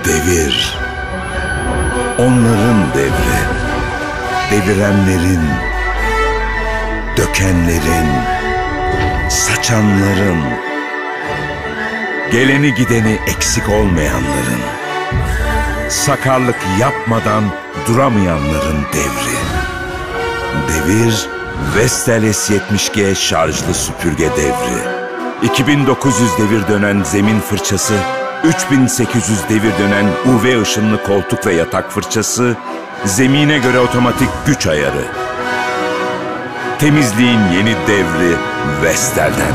Devir, onların devri. Devirenlerin, dökenlerin, saçanların, geleni gideni eksik olmayanların, sakarlık yapmadan duramayanların devri. Devir, Vestel S70G şarjlı süpürge devri. 2900 devir dönen zemin fırçası, 3800 devir dönen UV ışınlı koltuk ve yatak fırçası, zemine göre otomatik güç ayarı. Temizliğin yeni devri Vestel'den.